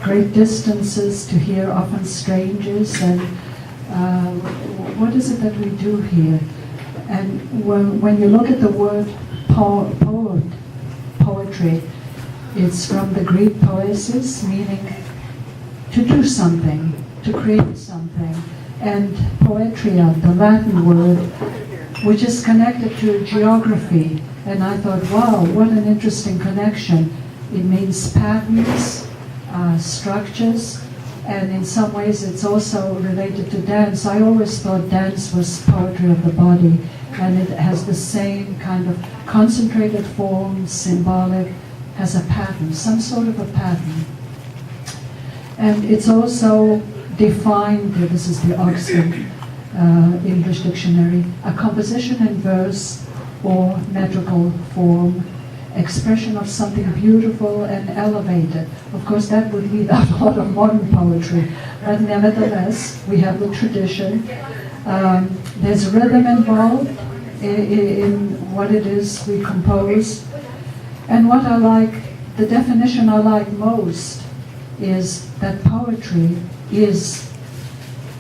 great distances to hear often strangers, and what is it that we do here? And when you look at the word poetry, it's from the Greek poesis, meaning to do something, to create something, and poetria, the Latin word, which is connected to geography. And I thought, wow, what an interesting connection. It means patterns, structures, and in some ways it's also related to dance. I always thought dance was poetry of the body, and it has the same kind of concentrated form, symbolic, has a pattern, some sort of a pattern. And it's also defined, this is the Oxford English Dictionary, a composition in verse or metrical form, expression of something beautiful and elevated. Of course, that would leave out a lot of modern poetry, but nevertheless, we have the tradition. There's rhythm involved in what it is we compose. And what I like, the definition I like most, is that poetry is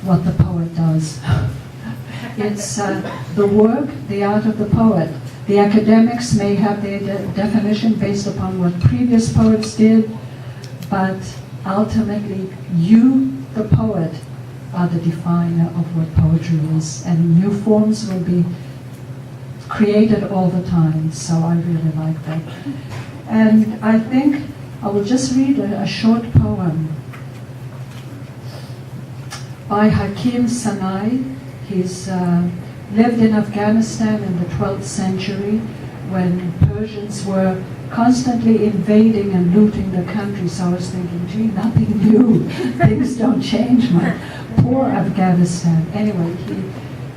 what the poet does. It's the work, the art of the poet. The academics may have their definition based upon what previous poets did, but ultimately you, the poet, are the definer of what poetry is, and new forms will be created all the time, so I really like that. And I think I will just read a short poem by Hakim Sanai. He's lived in Afghanistan in the 12th century when Persians were constantly invading and looting the country. So I was thinking, gee, nothing new. Things don't change much. Poor Afghanistan. Anyway,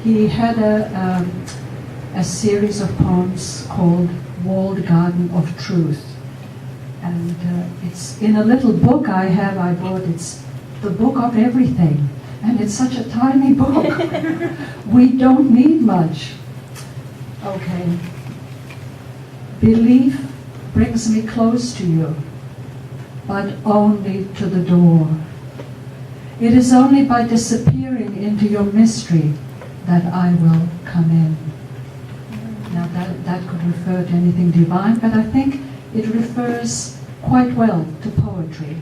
he had a series of poems called Walled Garden of Truth. And it's in a little book I bought. It's the book of everything. And it's such a tiny book. We don't need much. Okay. Belief brings me close to you, but only to the door. It is only by disappearing into your mystery that I will come in. Now that could refer to anything divine, but I think it refers quite well to poetry.